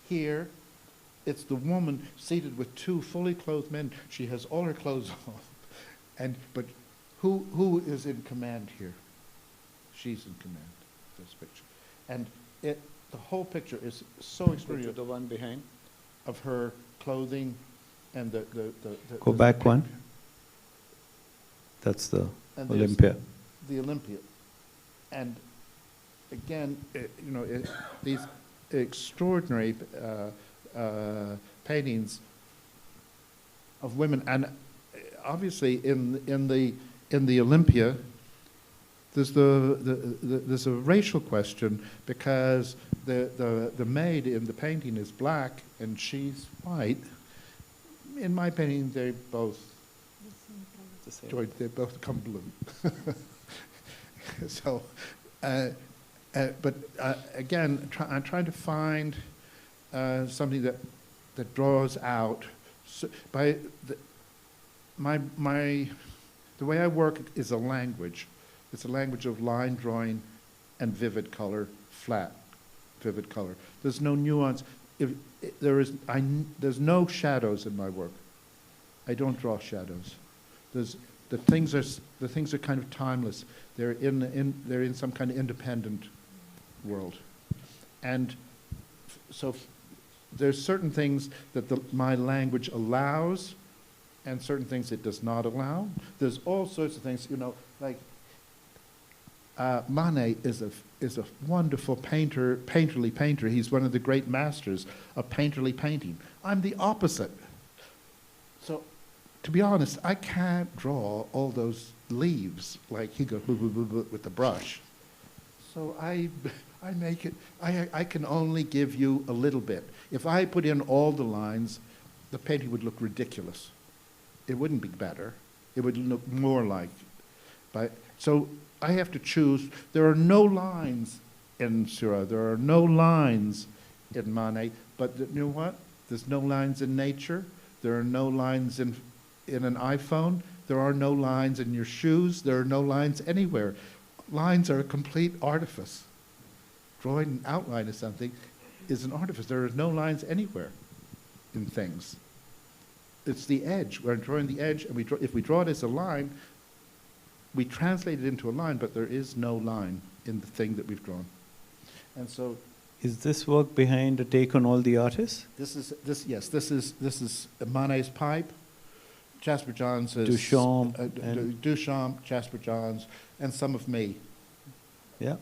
Here, it's the woman seated with 2 fully clothed men. She has all her clothes on. But who is in command here? She's in command, this picture. And the whole picture is so extraordinary. The one behind. Of her clothing and the Go back one. That's the and there's Olympia. The Olympia. And again, these extraordinary paintings of women, and obviously in the Olympia, there's there's a racial question, because the maid in the painting is black and she's white. In my painting, they both come blue. So, but again, I'm trying to find something that draws out. So the way I work is a language. It's a language of line drawing and vivid color, flat, vivid color. There's no nuance. There's no shadows in my work. I don't draw shadows. The things are kind of timeless. They're in some kind of independent world, and so there's certain things that my language allows, and certain things it does not allow. There's all sorts of things, like Manet is a wonderful painterly painter. He's one of the great masters of painterly painting. I'm the opposite. So, to be honest, I can't draw all those leaves like he goes with the brush. So I make it. I can only give you a little bit. If I put in all the lines, the painting would look ridiculous. It wouldn't be better. It would look more like. So I have to choose. There are no lines in Seurat. There are no lines in Manet. But you know what? There's no lines in nature. There are no lines in an iPhone. There are no lines in your shoes. There are no lines anywhere. Lines are a complete artifice. Drawing an outline of something is an artifice. There are no lines anywhere in things. It's the edge. We're drawing the edge, and if we draw it as a line, we translate it into a line, but there is no line in the thing that we've drawn. And so, is this work behind a take on all the artists? This is Manet's pipe. Jasper Johns is Duchamp, Duchamp, Jasper Johns, and some of me. Yeah.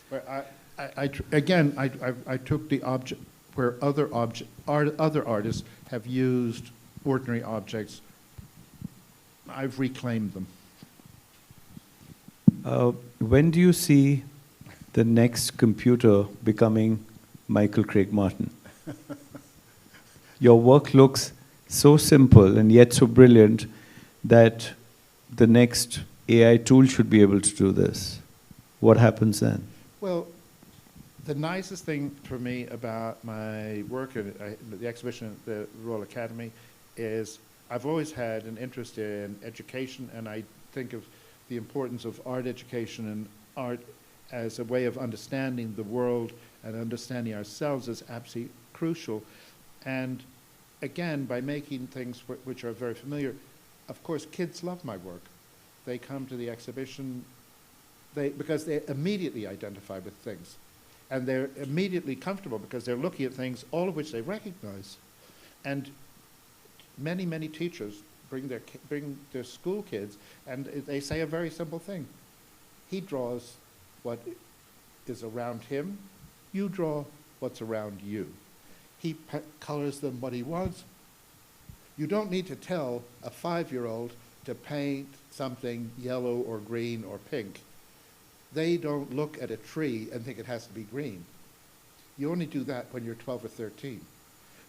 Where I took the object where other artists have used ordinary objects. I've reclaimed them. When do you see the next computer becoming Michael Craig Martin? Your work looks so simple and yet so brilliant that the next AI tool should be able to do this. What happens then? Well, the nicest thing for me about my work at the exhibition at the Royal Academy is I've always had an interest in education, and I think of the importance of art education and art as a way of understanding the world and understanding ourselves as absolutely crucial. And again, by making things which are very familiar, of course, kids love my work. They come to the exhibition because they immediately identify with things. And they're immediately comfortable because they're looking at things, all of which they recognize. And many, many teachers bring their school kids, and they say a very simple thing. He draws what is around him. You draw what's around you. He colors them what he wants. You don't need to tell a 5-year-old to paint something yellow or green or pink. They don't look at a tree and think it has to be green. You only do that when you're 12 or 13.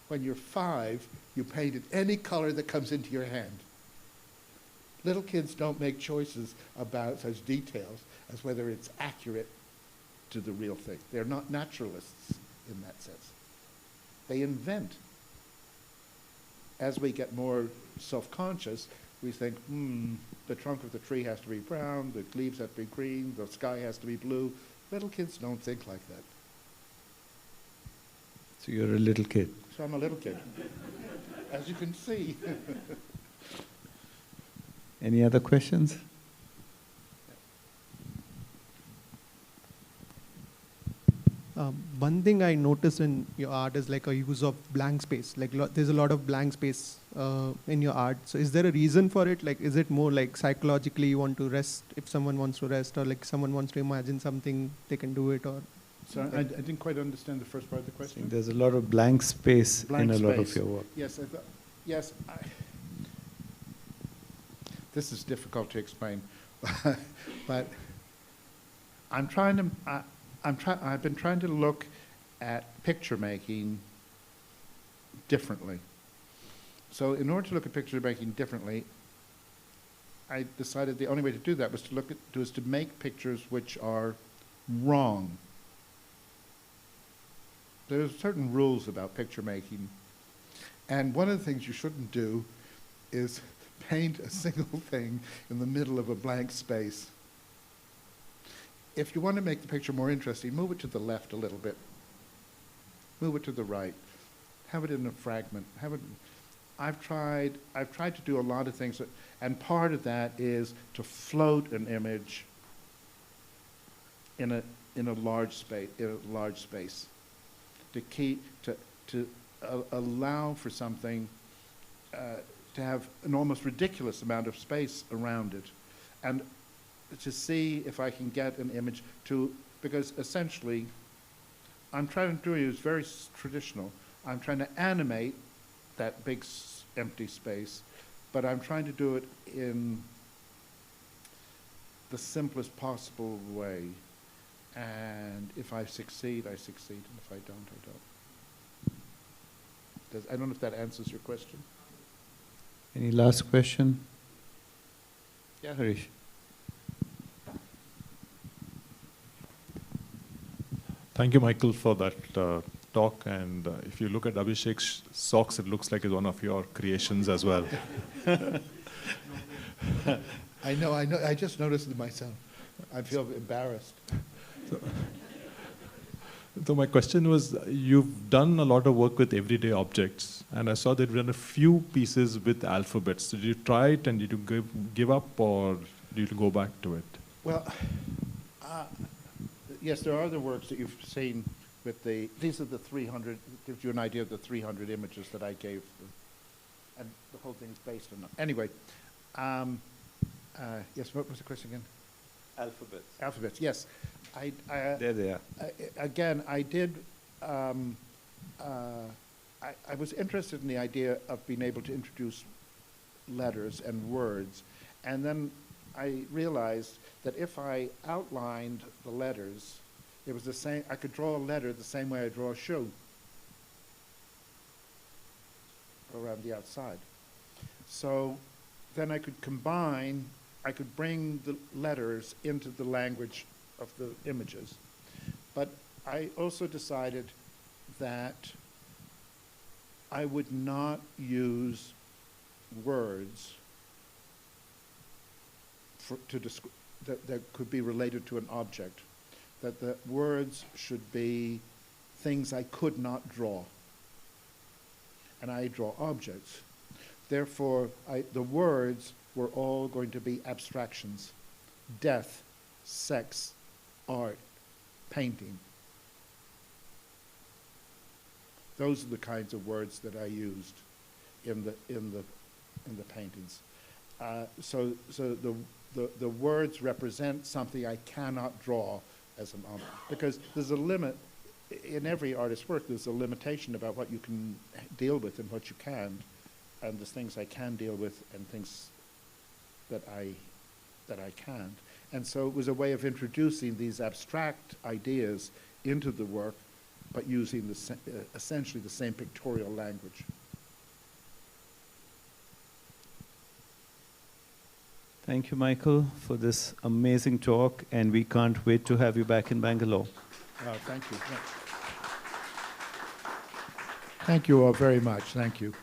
When you're 5, you paint it any color that comes into your hand. Little kids don't make choices about such details as whether it's accurate to the real thing. They're not naturalists in that sense. They invent. As we get more self-conscious, we think, the trunk of the tree has to be brown, the leaves have to be green, the sky has to be blue. Little kids don't think like that. So you're a little kid. So I'm a little kid, as you can see. Any other questions? One thing I noticed in your art is like a use of blank space. Like there's a lot of blank space in your art. So is there a reason for it? Like, is it more like psychologically you want to rest if someone wants to rest, or like someone wants to imagine something, they can do it, or? So I didn't quite understand the first part of the question. There's a lot of blank space in a lot of your work. Yes, this is difficult to explain, but I've been trying to look at picture making differently. So in order to look at picture making differently, I decided the only way to do that was to make pictures which are wrong. There's certain rules about picture making, and one of the things you shouldn't do is paint a single thing in the middle of a blank space. If you want to make the picture more interesting, move it to the left a little bit. Move it to the right. Have it in a fragment. I've tried to do a lot of things, and part of that is to float an image in a large space. To allow for something to have an almost ridiculous amount of space around it, and to see if I can get an image because essentially I'm trying to do it very traditional. I'm trying to animate that big empty space, but I'm trying to do it in the simplest possible way. And if I succeed, I succeed, and if I don't, I don't. I don't know if that answers your question. Any last question? Yeah, Harish. Thank you, Michael, for that talk. And if you look at Abhishek's socks, it looks like it's one of your creations as well. I know. I just noticed it myself. I feel embarrassed. So my question was, you've done a lot of work with everyday objects, and I saw that you've done a few pieces with alphabets. Did you try it, and did you give up, or did you go back to it? Well, yes, there are other works that you've seen with these are the 300, gives you an idea of the 300 images that I gave them. And the whole thing is based on them. Anyway, yes, what was the question again? Alphabets. Alphabets, yes. There they are. Again, I did, I was interested in the idea of being able to introduce letters and words, and then I realized that if I outlined the letters, it was the same, I could draw a letter the same way I draw a shoe around the outside. So then I could bring the letters into the language of the images. But I also decided that I would not use words that could be related to an object, that the words should be things I could not draw. and I draw objects. Therefore, the words were all going to be abstractions. Death, sex, art, painting. Those are the kinds of words that I used in the paintings. So the words represent something I cannot draw as an object, because there's a limit in every artist's work. There's a limitation about what you can deal with and what you can't, and there's things I can deal with and things that I can't. And so it was a way of introducing these abstract ideas into the work, but using essentially the same pictorial language. Thank you, Michael, for this amazing talk, and we can't wait to have you back in Bangalore. Thank you. Thank you all very much. Thank you.